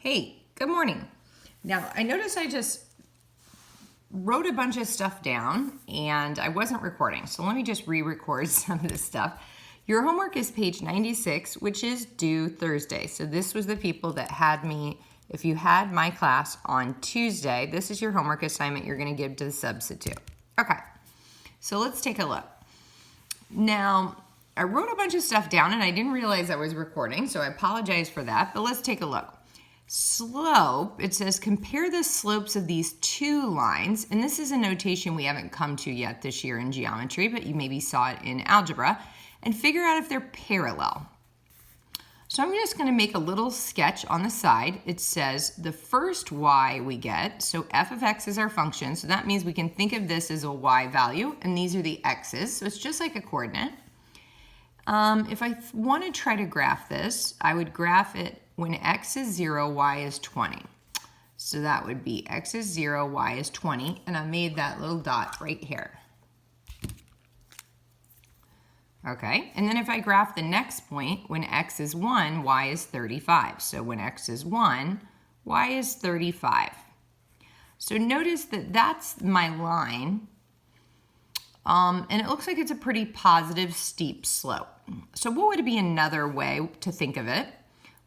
Hey, good morning. Now, I noticed I just wrote a bunch of stuff down and I wasn't recording. So let me just re-record some of this stuff. Your homework is page 96, which is due Thursday. So this was the people that had me, if you had my class on Tuesday, this is your homework assignment you're going to give to the substitute. Okay, so let's take a look. Now, I wrote a bunch of stuff down and I didn't realize I was recording, so I apologize for that, but let's take a look. Slope, it says compare the slopes of these two lines, and this is a notation we haven't come to yet this year in geometry, but you maybe saw it in algebra, and figure out if they're parallel. So I'm just going to make a little sketch on the side. It says the first y we get, so f of x is our function, so that means we can think of this as a y value, and these are the x's, so it's just like a coordinate. If I want to try to graph this, I would graph it when x is 0, y is 20. So that would be x is 0, y is 20, and I made that little dot right here. Okay, and then if I graph the next point, when x is 1, y is 35. So when x is 1, y is 35. So notice that that's my line, and it looks like it's a pretty positive, steep slope. So what would be another way to think of it?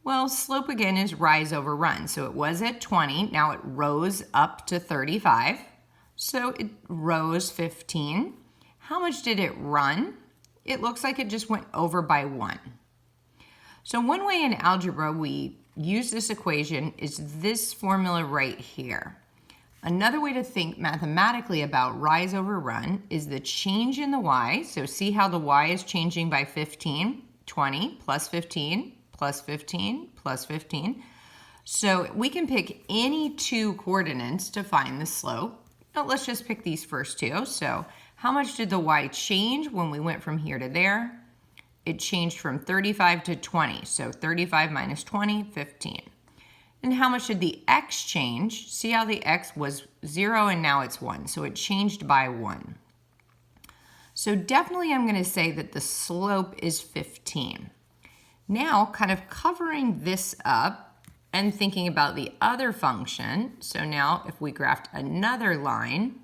Well, slope again is rise over run. So it was at 20, now it rose up to 35. So it rose 15. How much did it run? It looks like it just went over by 1. So one way in algebra we use this equation is this formula right here. Another way to think mathematically about rise over run is the change in the y. So see how the y is changing by 15, 20 plus 15 plus 15 plus 15. So we can pick any two coordinates to find the slope. Now let's just pick these first two. So how much did the y change when we went from here to there? It changed from 35 to 20. So 35 minus 20, 15. And how much did the x change? See how the x was 0 and now it's 1. So it changed by 1. So definitely I'm going to say that the slope is 15. Now kind of covering this up and thinking about the other function. So now if we graphed another line,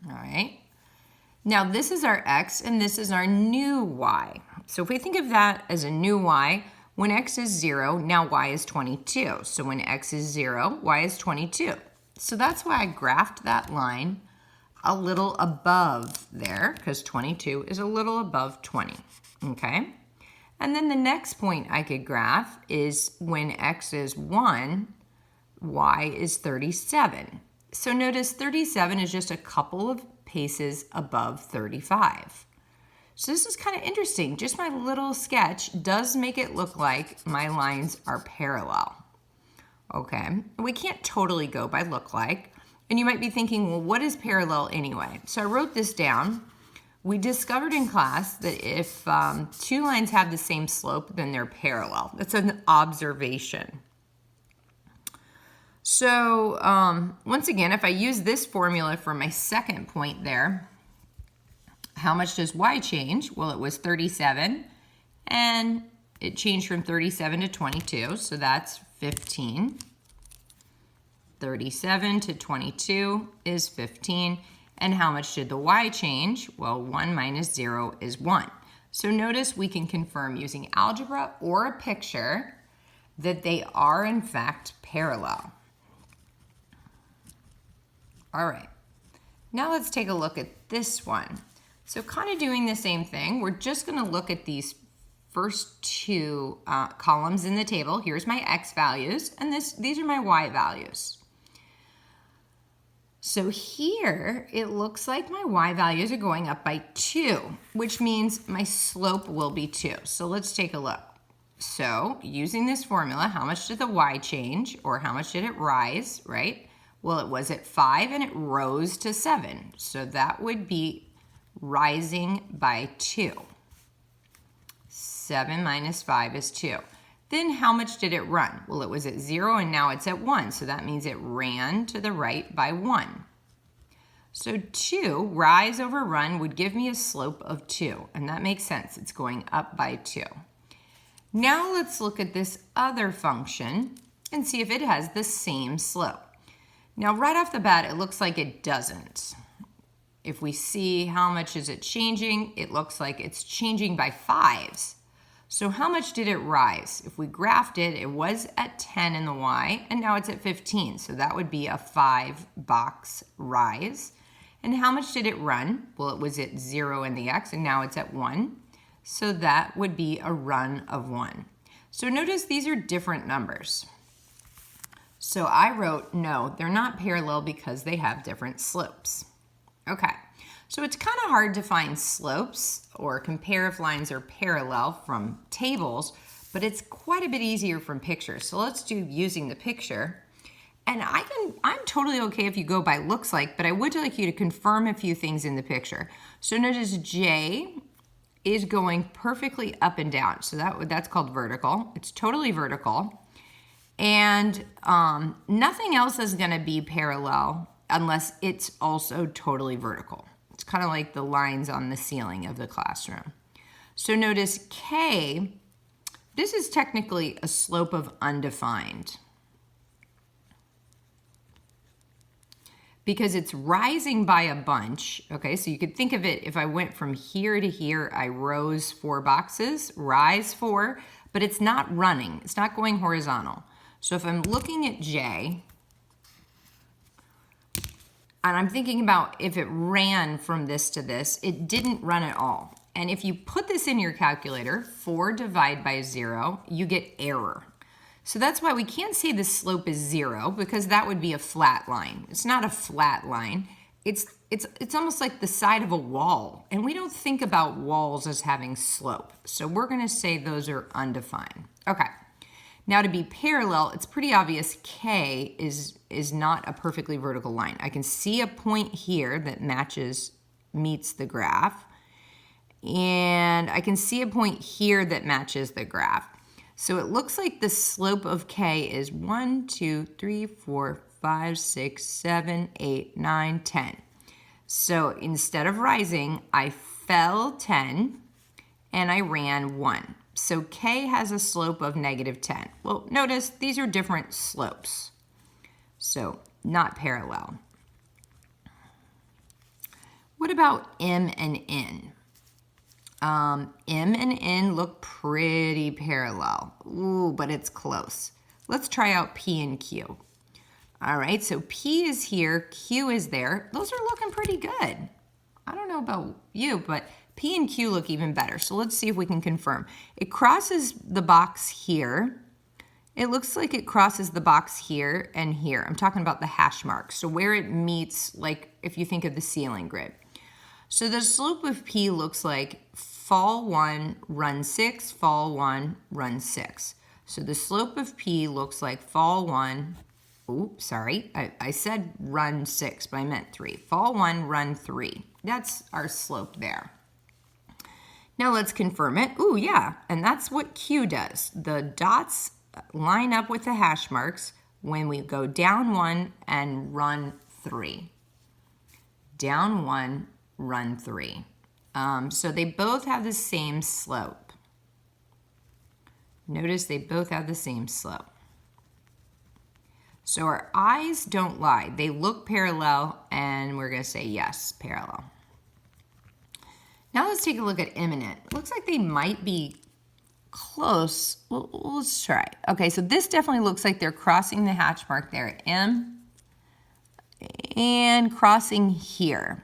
all right. Now this is our x and this is our new y. So if we think of that as a new y, when x is 0, now y is 22. So when x is 0, y is 22. So that's why I graphed that line a little above there, because 22 is a little above 20, okay? And then the next point I could graph is when x is 1, y is 37. So notice 37 is just a couple of paces above 35. So this is kind of interesting. Just my little sketch does make it look like my lines are parallel. Okay, we can't totally go by look like. And you might be thinking, well, what is parallel anyway? So I wrote this down. We discovered in class that if two lines have the same slope, then they're parallel. That's an observation. So once again, if I use this formula for my second point there, how much does y change? Well, it was 37, and it changed from 37 to 22, so that's 15. 37 to 22 is 15. And how much did the y change? Well, 1 minus 0 is 1. So notice we can confirm using algebra or a picture that they are in fact parallel. All right, now let's take a look at this one. So kind of doing the same thing, we're just going to look at these first two columns in the table. Here's my x values, and these are my y values. So here, it looks like my y values are going up by 2, which means my slope will be 2. So let's take a look. So using this formula, how much did the y change, or how much did it rise, right? Well, it was at 5 and it rose to 7. So that would be rising by 2. 7 minus 5 is 2. Then how much did it run? Well, it was at 0 and now it's at 1. So that means it ran to the right by 1. So 2, rise over run, would give me a slope of 2. And that makes sense. It's going up by 2. Now let's look at this other function and see if it has the same slope. Now right off the bat, it looks like it doesn't. If we see how much is it changing, it looks like it's changing by 5s. So how much did it rise? If we graphed it, it was at 10 in the y, and now it's at 15. So that would be a 5-box rise. And how much did it run? Well, it was at 0 in the x, and now it's at 1. So that would be a run of 1. So notice these are different numbers. So I wrote, no, they're not parallel because they have different slopes. Okay, so it's kind of hard to find slopes or compare if lines are parallel from tables, but it's quite a bit easier from pictures. So let's do using the picture. And I'm totally okay if you go by looks like, but I would like you to confirm a few things in the picture. So notice J is going perfectly up and down. So that's called vertical. It's totally vertical. And nothing else is gonna be parallel unless it's also totally vertical. It's kind of like the lines on the ceiling of the classroom. So notice K, this is technically a slope of undefined, because it's rising by a bunch, okay? So you could think of it, if I went from here to here, I rose 4 boxes, rise 4, but it's not running, it's not going horizontal. So if I'm looking at J, and I'm thinking about if it ran from this to this, it didn't run at all. And if you put this in your calculator, 4 divided by 0, you get error. So that's why we can't say the slope is 0, because that would be a flat line. It's not a flat line. It's almost like the side of a wall. And we don't think about walls as having slope. So we're gonna say those are undefined. Okay, now to be parallel, it's pretty obvious K is not a perfectly vertical line. I can see a point here that meets the graph. And I can see a point here that matches the graph. So it looks like the slope of K is 1, 2, 3, 4, 5, 6, 7, 8, 9, 10. So instead of rising, I fell 10 and I ran 1. So K has a slope of -10. Well, notice these are different slopes. So not parallel. What about M and N? M and N look pretty parallel. Ooh, but it's close. Let's try out P and Q. All right, so P is here, Q is there. Those are looking pretty good. I don't know about you, but P and Q look even better. So let's see if we can confirm. It crosses the box here. It looks like it crosses the box here and here. I'm talking about the hash marks. So where it meets, like if you think of the ceiling grid. So the slope of P looks like fall 1, run 6, fall 1, run 6. So the slope of P looks like fall 1, oops, sorry, I said run 6, but I meant 3. Fall 1, run 3. That's our slope there. Now let's confirm it. Ooh, yeah, and that's what Q does. The dots line up with the hash marks when we go down 1 and run 3. Down 1, run 3. So they both have the same slope. Notice they both have the same slope. So our eyes don't lie. They look parallel, and we're going to say yes, parallel. Now let's take a look at M and N. It looks like they might be close. Well, let's try. Okay, so this definitely looks like they're crossing the hatch mark there at M and crossing here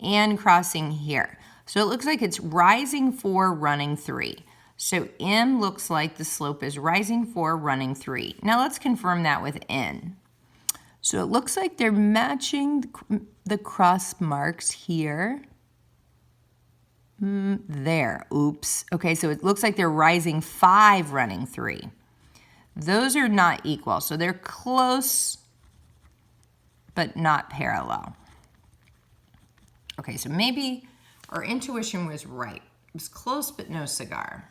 and crossing here. So it looks like it's rising 4, running 3. So M looks like the slope is rising 4, running 3. Now let's confirm that with N. So it looks like they're matching the cross marks here. There, oops. Okay, so it looks like they're rising 5, running 3. Those are not equal, so they're close, but not parallel. Okay, so maybe our intuition was right. It was close, but no cigar.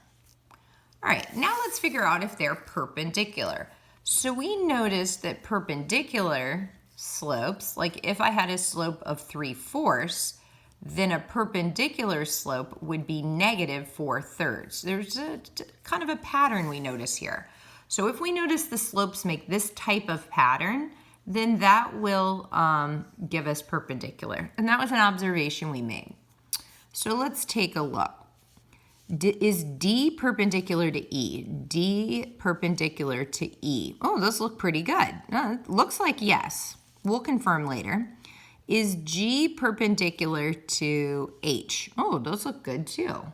All right, now let's figure out if they're perpendicular. So we noticed that perpendicular slopes, like if I had a slope of 3/4, then a perpendicular slope would be negative 4/3. There's kind of a pattern we notice here. So if we notice the slopes make this type of pattern, then that will give us perpendicular. And that was an observation we made. So let's take a look. Is D perpendicular to E? D perpendicular to E. Oh, those look pretty good. Looks like yes. We'll confirm later. Is G perpendicular to H? Oh, those look good too.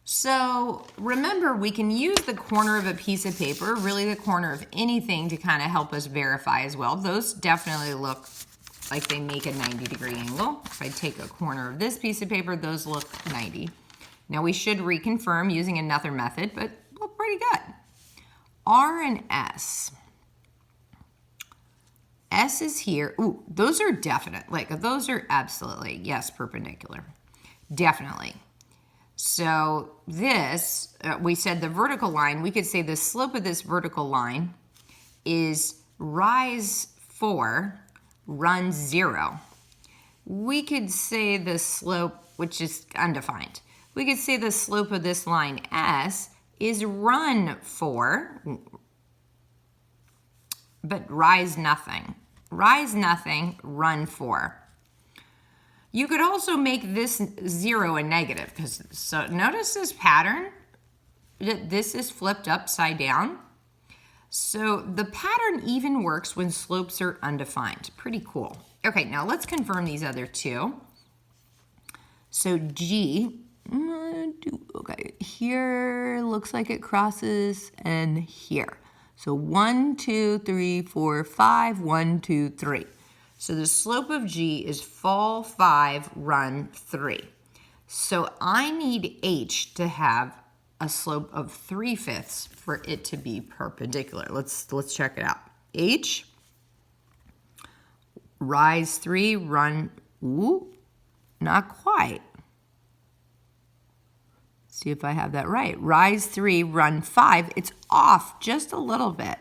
So remember, we can use the corner of a piece of paper, really the corner of anything, to kind of help us verify as well. Those definitely look like they make a 90-degree angle. If I take a corner of this piece of paper, those look 90. Now we should reconfirm using another method, but look pretty good. R and S. S is here. Ooh, those are definite. Like those are absolutely, yes, perpendicular. Definitely. So this, we said the vertical line, we could say the slope of this vertical line is rise 4, run 0. We could say the slope, which is undefined. We could say the slope of this line S is run 4, but rise nothing. Rise nothing, run 4. You could also make this 0 a negative, because so notice this pattern, that this is flipped upside down. So the pattern even works when slopes are undefined. Pretty cool. Okay, now let's confirm these other two. So G, okay, here looks like it crosses, and here. So 1, 2, 3, 4, 5, 1, 2, 3. So the slope of G is fall 5, run 3. So I need H to have a slope of 3/5 for it to be perpendicular. Let's check it out. H, rise 3, run, ooh, not quite. See if I have that right. Rise 3, run 5. It's off just a little bit.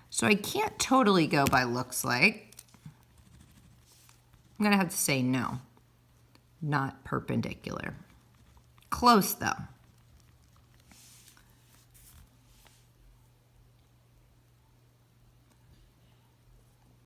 So I can't totally go by looks like. I'm going to have to say no. Not perpendicular. Close though.